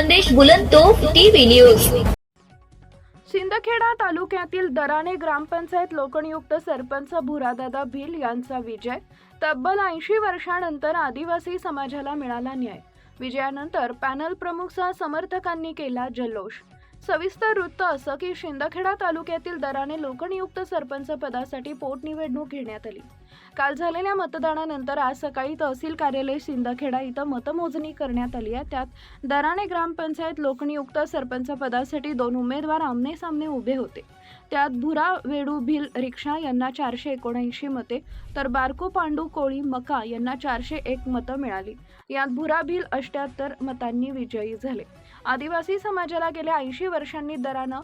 Khandesh Bulandtof TV news. Shindkheda तालुक्यातील दराणे ग्रामपंचायत लोकनियुक्त सरपंच भुरादादा भिल यांचा विजय। तब्बल 80 वर्षांनंतर आदिवासी समाजाला मिळाला न्याय। विजयानंतर पॅनल प्रमुखसह समर्थकांनी केला जल्लोष। सविस्तर वृत्त असं की शिंदखेडा तालुक्यातील दराणे लोकनियुक्त सरपंच पदासाठी पोटनिवडणूक घेण्यात आली। काल झालेल्या मतदानानंतर आज सकाळी तहसील कार्यालय शिंदखेडा इथं मतमोजणी करण्यात आली आहे। त्यात दराणे ग्रामपंचायत लोकनियुक्त सरपंच पदासाठी 2 उमेदवार आमने-सामने उभे होते। त्यात भुरा वेडू भिल रिक्षा यांना 479 मते तर बारको पांडू कोळी मका यांना 401 मतं मिळाली। यात भुरा भिल 78 मतांनी विजयी झाले। आदिवासी समाजाला गेल्या 80 वर्षांनी दराणे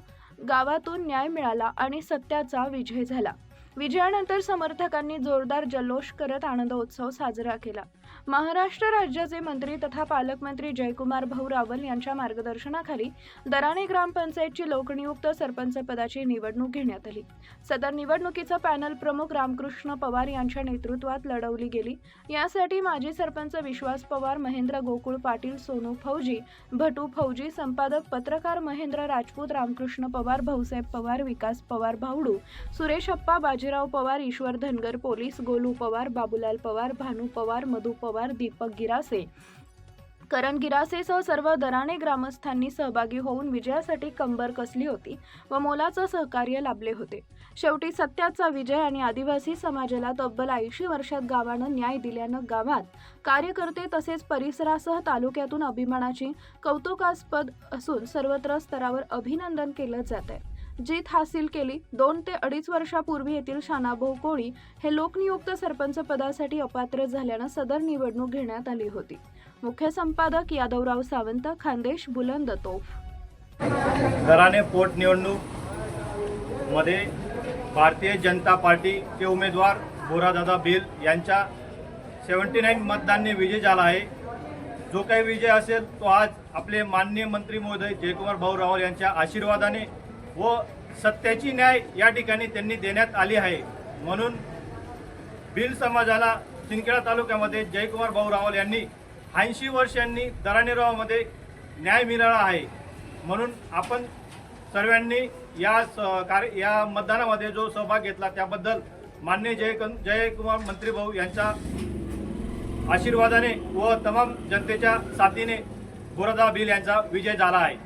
गावातून न्याय मिळाला आणि सत्याचा विजय झाला। विजयानंतर समर्थकांनी जोरदार जल्लोष करत आनंदोत्सव साजरा केला। महाराष्ट्र राज्याचे मंत्री तथा पालकमंत्री जयकुमार भाऊ रावल यांच्या मार्गदर्शनाखाली दराणे ग्रामपंचायतची लोकनियुक्त सरपंच पदाची निवडणूक घेण्यात आली। सदर निवडणुकीचा पॅनल प्रमुख रामकृष्ण पवार यांच्या नेतृत्वात लढवली गेली। यासाठी माजी सरपंच विश्वास पवार, महेंद्र गोकुळ पाटील, सोनू फौजी, भटू फौजी, संपादक पत्रकार महेंद्र राजपूत, रामकृष्ण पवार, भाऊसाहेब पवार, विकास पवार भावडू, सुरेश अप्पा, बाजीराव पवार, ईश्वर धनगर पोलीस, गोलू पवार, बाबूलाल पवार, भानू पवार, मधु पवार, दीपक गिरासे, करण गिरासेसह सर्व दराणे ग्रामस्थांनी सहभागी होऊन विजयासाठी कंबर कसली होती व मोलाचं सहकार्य लाभले होते। शेवटी सत्याचा विजय आणि आदिवासी समाजाला तब्बल 80 वर्षात गावानं न्याय दिल्यानं गावात कार्यकर्ते तसेच परिसरासह तालुक्यातून अभिमानाची कौतुकास्पद असून सर्वत्र स्तरावर अभिनंदन केलं जात आहे। जीत हासिल केली। 2 ते 2.5 वर्षापूर्वी येथील शानाभाऊ कोळी हे लोकनियुक्त सरपंच पदासाठी अपात्र झाल्यानं सदर निवडणूक घेण्यात आली होती। मुख्य संपादक यादवराव सावंत, खानदेश बुलंदतोफ। दराणे पोटनिवडणूक मध्ये भारतीय जनता पार्टीचे उमेदवार भुरादादा भिल यांच्या 79 मतदानाने विजय झाला आहे। जो काही विजय असेल तो आज आपले माननीय मंत्री महोदय जयकुमार भाऊ रावल यांच्या आशीर्वादाने व सत्याची न्याय या ठिकाणी त्यांनी देण्यात आली आहे। म्हणून भिल समाजाला शिंदखेडा तालुक्यामध्ये जयकुमार भाऊ रावल यांनी 80 वर्षांनी दराणे गावामध्ये न्याय मिळाला आहे। म्हणून आपण सर्वांनी या मतदानामध्ये जो सहभाग घेतला त्याबद्दल माननीय जयकुमार मंत्री भाऊ यांच्या आशीर्वादाने व तमाम जनतेच्या साथीने भुरादादा भिल यांचा विजय झाला आहे।